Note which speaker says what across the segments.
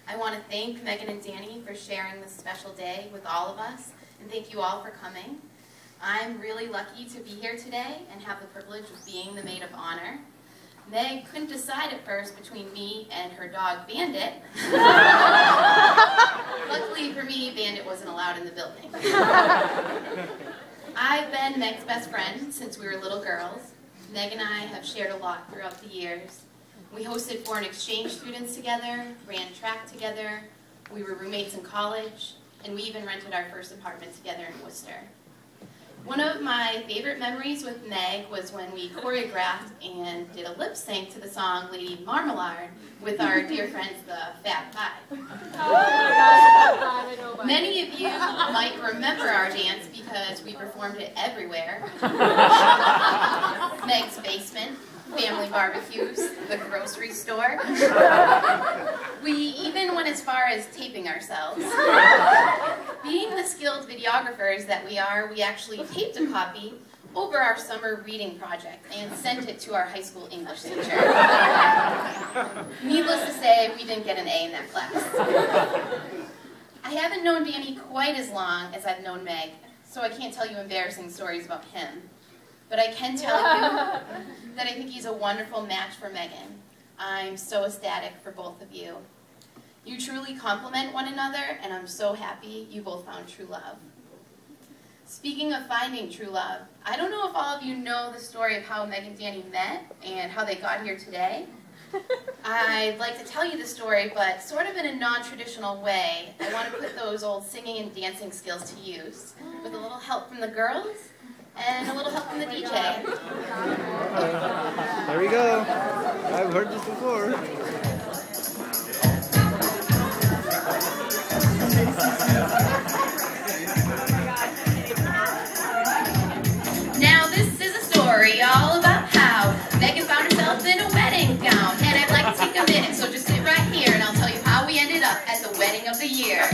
Speaker 1: I want to thank Megan and Danny for sharing this special day with all of us, and thank you all for coming. I'm really lucky to be here today and have the privilege of being the maid of honor. Meg couldn't decide at first between me and her dog, Bandit. Luckily for me, Bandit wasn't allowed in the building. I've been Meg's best friend since we were little girls. Meg and I have shared a lot throughout the years. We hosted foreign exchange students together, ran track together, we were roommates in college, and we even rented our first apartment together in Worcester. One of my favorite memories with Meg was when we choreographed and did a lip sync to the song Lady Marmalade with our dear friends, the Fab Five. Many of you might remember our dance because we performed it everywhere. Meg's basement, family barbecues, the grocery store. We even went as far as taping ourselves. Being the skilled videographers that we are, we actually taped a copy over our summer reading project and sent it to our high school English teacher. Needless to say, we didn't get an A in that class. I haven't known Danny quite as long as I've known Meg, so I can't tell you embarrassing stories about him. But I can tell you that I think he's a wonderful match for Megan. I'm so ecstatic for both of you. You truly complement one another, and I'm so happy you both found true love. Speaking of finding true love, I don't know if all of you know the story of how Meg and Danny met and how they got here today. I'd like to tell you the story, but sort of in a non-traditional way. I want to put those old singing and dancing skills to use, with a little help from the girls and a little help from the DJ.
Speaker 2: There we go. I've heard this before.
Speaker 1: Now this is a story all about how Megan found herself in a wedding gown. And I'd like to take a minute, so just sit right here and I'll tell you how we ended up at the wedding of the year.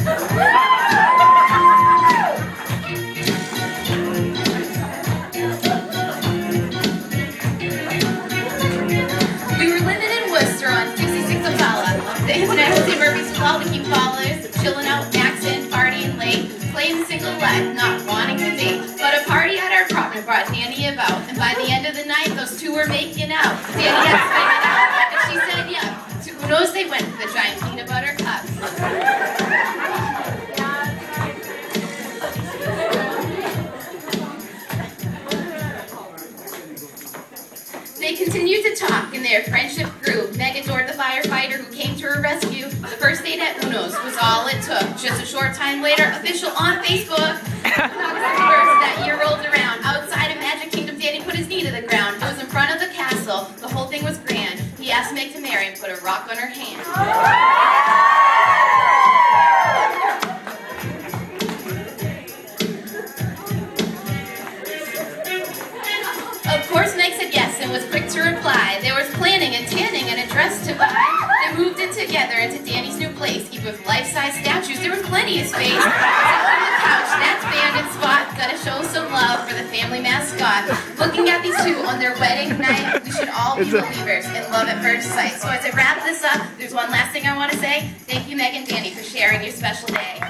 Speaker 1: To keep followers, chilling out, maxing, partying late, playing single leg, not wanting to date. But a party at our apartment brought Danny about, and by the end of the night, those two were making out. Danny had excited, and she said yeah. To who knows they went for the giant peanut butter cups. They continued to talk, and their friendship grew. Meg adored the firefighter who came to her rescue. The first date at Uno's was all it took. Just a short time later, official on Facebook. That year rolled around. Outside of Magic Kingdom, Danny put his knee to the ground. It was in front of the castle. The whole thing was grand. He asked Meg to marry and put a rock on her hand. Of course, Meg said yes and was quick to reply. There was planning and tanning and a dress to buy. They moved in together into Danny's new place, equipped with life-size statues. There was plenty of space. On the couch, that's Bandit's spot. Gotta show some love for the family mascot. Looking at these two on their wedding night, we should all be believers in love at first sight. So as I wrap this up, there's one last thing I want to say. Thank you, Meg and Danny, for sharing your special day.